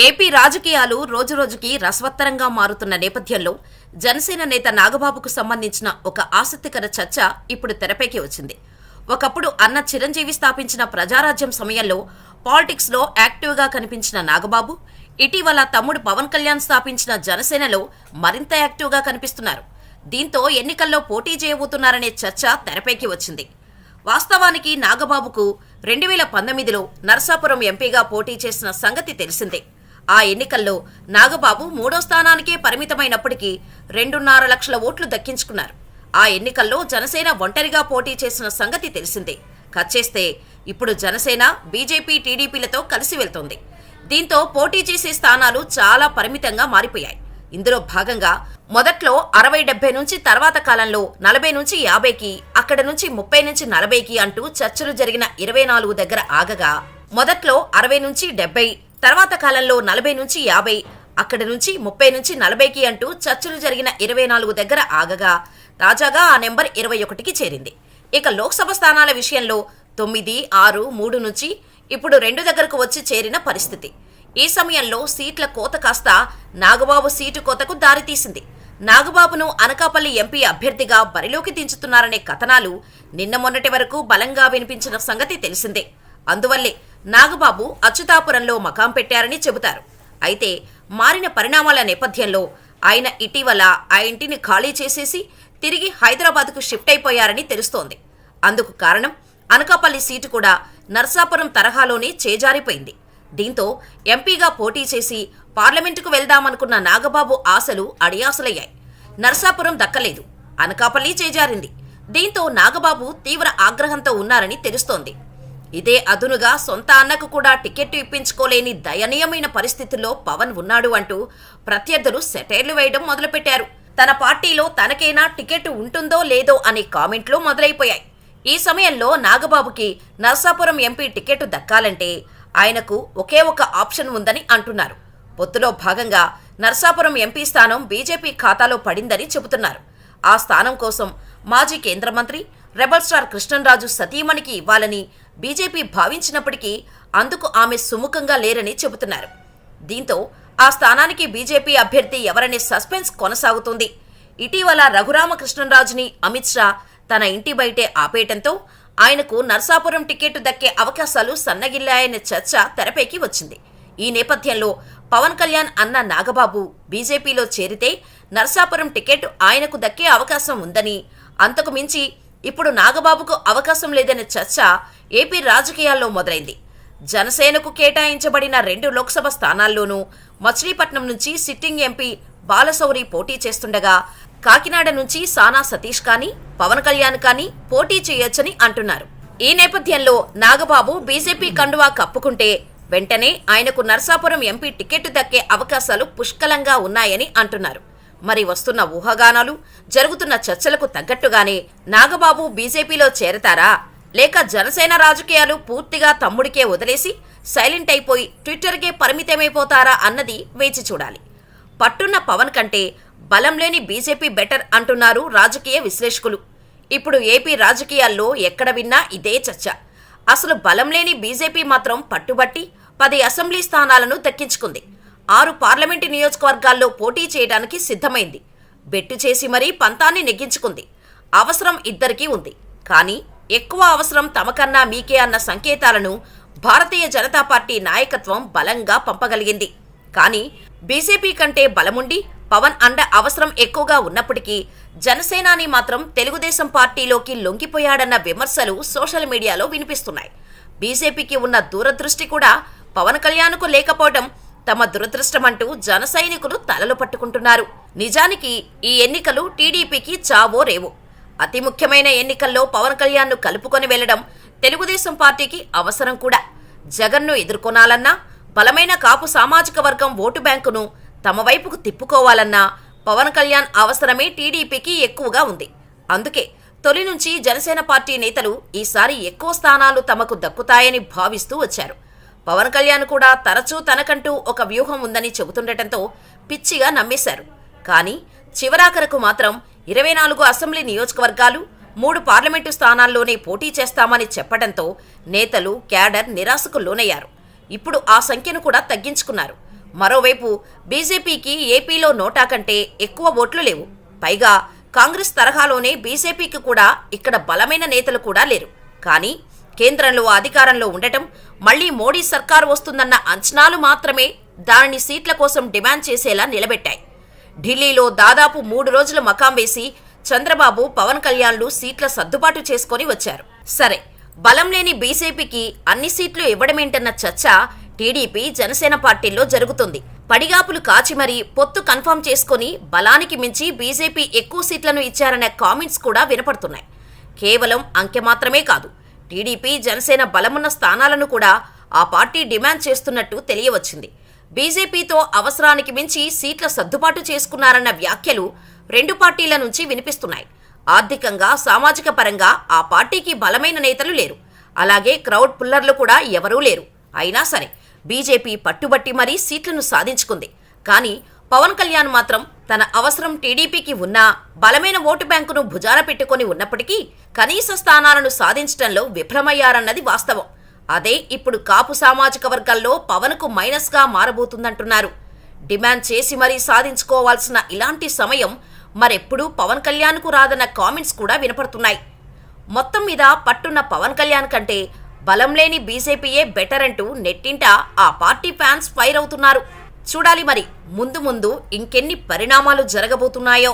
AP రాజకీయాలు రోజురోజుకి రసవత్తరంగా మారుతున్న నేపథ్యంలో జనసేన నేత నాగబాబుకు సంబంధించిన ఒక ఆసక్తికర చర్చ ఇప్పుడు తెరపైకి వచ్చింది. ఒకప్పుడు అన్న చిరంజీవి స్థాపించిన ప్రజారాజ్యం సమయంలో పాలిటిక్స్ లో యాక్టివ్గా కనిపించిన నాగబాబు ఇటీవల తమ్ముడు పవన్ కళ్యాణ్ స్థాపించిన జనసేనలో మరింత యాక్టివ్గా కనిపిస్తున్నారు. దీంతో ఎన్నికల్లో పోటీ చేయబోతున్నారనే చర్చ తెరపైకి వచ్చింది. వాస్తవానికి నాగబాబుకు 2019లో నరసాపురం ఎంపీగా పోటీ చేసిన సంగతి తెలిసిందే. ఆ ఎన్నికల్లో నాగబాబు 3వ స్థానానికే పరిమితమైనప్పటికీ 2.5 లక్షల ఓట్లు దక్కించుకున్నారు. ఆ ఎన్నికల్లో జనసేన ఒంటరిగా పోటీ చేసిన సంగతి తెలిసిందే. కచ్చేస్తే ఇప్పుడు జనసేన బీజేపీ టీడీపీలతో కలిసి వెళ్తోంది. దీంతో పోటీ చేసే స్థానాలు చాలా పరిమితంగా మారిపోయాయి. ఇందులో భాగంగా మొదట్లో 60-70 నుంచి తర్వాత కాలంలో 40 నుంచి 50కి, అక్కడ నుంచి 30 నుంచి 40కి అంటూ చర్చలు జరిగిన 24 దగ్గర ఆగగా, మొదట్లో 60 నుంచి 70, తర్వాత కాలంలో 40 నుంచి 50, అక్కడ నుంచి 30 నుంచి 40కి అంటూ చర్చలు జరిగిన 24 దగ్గర ఆగగా, తాజాగా ఆ నెంబర్ 21కి చేరింది. ఇక లోక్సభ స్థానాల విషయంలో 9, 6, 3 నుంచి ఇప్పుడు 2 దగ్గరకు వచ్చి చేరిన పరిస్థితి. ఈ సమయంలో సీట్ల కోత కాస్త నాగబాబు సీటు కోతకు దారితీసింది. నాగబాబును అనకాపల్లి ఎంపీ అభ్యర్థిగా బరిలోకి దించుతున్నారనే కథనాలు నిన్న మొన్నటి వరకు బలంగా వినిపించిన సంగతి తెలిసిందే. అందువల్లే నాగబాబు అచ్యుతాపురంలో మకాం పెట్టారని చెబుతారు. అయితే మారిన పరిణామాల నేపథ్యంలో ఆయన ఇటీవల ఆ ఇంటిని ఖాళీ చేసేసి తిరిగి హైదరాబాద్కు షిఫ్ట్ అయిపోయారని తెలుస్తోంది. అందుకు కారణం అనకాపల్లి సీటు కూడా నర్సాపురం తరహాలోనే చేజారిపోయింది. దీంతో ఎంపీగా పోటీ చేసి పార్లమెంటుకు వెళ్దామనుకున్న నాగబాబు ఆశలు అడియాసలయ్యాయి. నర్సాపురం దక్కలేదు, అనకాపల్లి చేజారింది. దీంతో నాగబాబు తీవ్ర ఆగ్రహంతో ఉన్నారని తెలుస్తోంది. ఇదే అదునుగా సొంత అన్నకు కూడా టికెట్ ఇప్పించుకోలేని దయనీయమైన పరిస్థితుల్లో పవన్ ఉన్నాడు అంటూ ప్రత్యర్థులు సెటైర్లు వేయడం మొదలుపెట్టారు. తన పార్టీలో తనకైనా టికెట్ ఉంటుందో లేదో అనే కామెంట్లు మొదలైపోయాయి. ఈ సమయంలో నాగబాబుకి నర్సాపురం ఎంపీ టికెట్ దక్కాలంటే ఆయనకు ఒకే ఒక ఆప్షన్ ఉందని అంటున్నారు. పొత్తులో భాగంగా నర్సాపురం ఎంపీ స్థానం బీజేపీ ఖాతాలో పడిందని చెబుతున్నారు. ఆ స్థానం కోసం మాజీ కేంద్ర మంత్రి రెబల్ స్టార్ కృష్ణంరాజు సతీమణికి ఇవ్వాలని బీజేపీ భావించినప్పటికీ అందుకు ఆమె సుముఖంగా లేరని చెబుతున్నారు. దీంతో ఆ స్థానానికి బీజేపీ అభ్యర్థి ఎవరనే సస్పెన్స్ కొనసాగుతుంది. ఇటీవల రఘురామకృష్ణంరాజుని అమిత్ షా తన ఇంటి బయటే ఆపేయటంతో ఆయనకు నర్సాపురం టికెట్ దక్కే అవకాశాలు సన్నగిల్లాయనే చర్చ తెరపైకి వచ్చింది. ఈ నేపథ్యంలో పవన్ కళ్యాణ్ అన్న నాగబాబు బీజేపీలో చేరితే నర్సాపురం టికెట్ ఆయనకు దక్కే అవకాశం ఉందని, అంతకు మించి ఇప్పుడు నాగబాబుకు అవకాశం లేదనే చర్చ ఏపీ రాజకీయాల్లో మొదలైంది. జనసేనకు కేటాయించబడిన 2 లోక్సభ స్థానాల్లోనూ మచిలీపట్నం నుంచి సిట్టింగ్ ఎంపీ బాలశౌరి పోటీ చేస్తుండగా, కాకినాడ నుంచి సానా సతీష్ కానీ పవన్ కళ్యాణ్ కానీ పోటీ చేయొచ్చని అంటున్నారు. ఈ నేపథ్యంలో నాగబాబు బీజేపీ కండువా కప్పుకుంటే వెంటనే ఆయనకు నర్సాపురం ఎంపీ టికెట్ దక్కే అవకాశాలు పుష్కలంగా ఉన్నాయని అంటున్నారు. మరి వస్తున్న ఊహాగానాలు, జరుగుతున్న చర్చలకు తగ్గట్టుగానే నాగబాబు బీజేపీలో చేరతారా, లేక జనసేన రాజకీయాలు పూర్తిగా తమ్ముడికే వదిలేసి సైలెంట్ అయిపోయి ట్విట్టర్కే పరిమితమైపోతారా అన్నది వేచి చూడాలి. పట్టున్న పవన్ కంటే బలం లేని బీజేపీ బెటర్ అంటున్నారు రాజకీయ విశ్లేషకులు. ఇప్పుడు ఏపీ రాజకీయాల్లో ఎక్కడ విన్నా ఇదే చర్చ. అసలు బలం లేని బీజేపీ మాత్రం పట్టుబట్టి 10 అసెంబ్లీ స్థానాలను దక్కించుకుంది. 6 పార్లమెంటు నియోజకవర్గాల్లో పోటీ చేయడానికి సిద్ధమైంది. బెట్టు చేసి మరీ పంతాన్ని నెగ్గించుకుంది. అవసరం ఇద్దరికీ ఉంది. కానీ ఎక్కువ అవసరం తమకన్నా మీకే అన్న సంకేతాలను భారతీయ జనతా పార్టీ నాయకత్వం బలంగా పంపగలిగింది. కానీ బీజేపీ కంటే బలముండి పవన్ అండ అవసరం ఎక్కువగా ఉన్నప్పటికీ జనసేనాని మాత్రం తెలుగుదేశం పార్టీలోకి లొంగిపోయాడన్న విమర్శలు సోషల్ మీడియాలో వినిపిస్తున్నాయి. బీజేపీకి ఉన్న దూరదృష్టి కూడా పవన్ కళ్యాణ్కు లేకపోవడం తమ దురదృష్టమంటూ జన సైనికులు తలలు పట్టుకుంటున్నారు. నిజానికి ఈ ఎన్నికలు టీడీపీకి చావో రేవో. అతి ముఖ్యమైన ఎన్నికల్లో పవన్ కళ్యాణ్ను కలుపుకొని వెళ్లడం తెలుగుదేశం పార్టీకి అవసరం కూడా. జగన్ను ఎదుర్కొనాలన్నా, బలమైన కాపు సామాజిక వర్గం ఓటు బ్యాంకును తమ వైపుకు తిప్పుకోవాలన్నా పవన్ కళ్యాణ్ అవసరమే టీడీపీకి ఎక్కువగా ఉంది. అందుకే తొలి నుంచి జనసేన పార్టీ నేతలు ఈసారి ఎక్కువ స్థానాలు తమకు దక్కుతాయని భావిస్తూ వచ్చారు. పవన్ కళ్యాణ్ కూడా తరచూ తనకంటూ ఒక వ్యూహం ఉందని చెబుతుండటంతో పిచ్చిగా నమ్మేశారు. కానీ చివరాఖరకు మాత్రం 24 అసెంబ్లీ నియోజకవర్గాలు, 3 పార్లమెంటు స్థానాల్లోనే పోటీ చేస్తామని చెప్పడంతో నేతలు, క్యాడర్ నిరాశకు లోనయ్యారు. ఇప్పుడు ఆ సంఖ్యను కూడా తగ్గించుకున్నారు. మరోవైపు బీజేపీకి ఏపీలో నోటా కంటే ఎక్కువ ఓట్లు లేవు. పైగా కాంగ్రెస్ తరహాలోనే బీజేపీకి కూడా ఇక్కడ బలమైన నేతలు కూడా లేరు. కానీ కేంద్రంలో అధికారంలో ఉండటం, మళ్లీ మోడీ సర్కారు వస్తుందన్న అంచనాలు మాత్రమే దానిని సీట్ల కోసం డిమాండ్ చేసేలా నిలబెట్టాయి. ఢిల్లీలో దాదాపు 3 రోజులు మకాం వేసి చంద్రబాబు, పవన్ కళ్యాణ్లు సీట్ల సర్దుబాటు చేసుకొని వచ్చారు. సరే, బలం లేని బీజేపీకి అన్ని సీట్లు ఇవ్వడమేంటన్న చర్చ టీడీపీ, జనసేన పార్టీల్లో జరుగుతుంది. పడిగాపులు కాచి మరీ పొత్తు కన్ఫర్మ్ చేసుకుని బలానికి మించి బీజేపీ ఎక్కువ సీట్లను ఇచ్చారనే కామెంట్స్ కూడా వినపడుతున్నాయి. కేవలం అంకె మాత్రమే కాదు, టీడీపీ, జనసేన బలమున్న స్థానాలను కూడా ఆ పార్టీ డిమాండ్ చేస్తున్నట్టు తెలియవచ్చింది. బీజేపీతో అవసరానికి మించి సీట్ల సర్దుబాటు చేసుకున్నారన్న వ్యాఖ్యలు రెండు పార్టీల నుంచి వినిపిస్తున్నాయి. ఆర్థికంగా, సామాజిక పరంగా ఆ పార్టీకి బలమైన నేతలు లేరు. అలాగే క్రౌడ్ పుల్లర్లు కూడా ఎవరూ లేరు. అయినా సరే బీజేపీ పట్టుబట్టి మరీ సీట్లను సాధించుకుంది. కానీ పవన్ కళ్యాణ్ మాత్రం తన అవసరం టీడీపీకి ఉన్నా బలమైన ఓటు బ్యాంకును భుజాన పెట్టుకుని ఉన్నప్పటికీ కనీస స్థానాలను సాధించడంలో విఫలమయ్యారన్నది వాస్తవం. అదే ఇప్పుడు కాపు సామాజిక వర్గాల్లో పవన్కు మైనస్గా మారబోతుందంటున్నారు. డిమాండ్ చేసి మరీ సాధించుకోవాల్సిన ఇలాంటి సమయం మరెప్పుడూ పవన్ కళ్యాణ్కు రాదన్న కామెంట్స్ కూడా వినపడుతున్నాయి. మొత్తం మీద పట్టున్న పవన్ కళ్యాణ్ కంటే బలం లేని బీజేపీయే బెటర్ అంటూ నెట్టింట ఆ పార్టీ ఫ్యాన్స్ ఫైర్ అవుతున్నారు. చూడాలి మరి ముందు ముందు ఇంకెన్ని పరిణామాలు జరగబోతున్నాయో.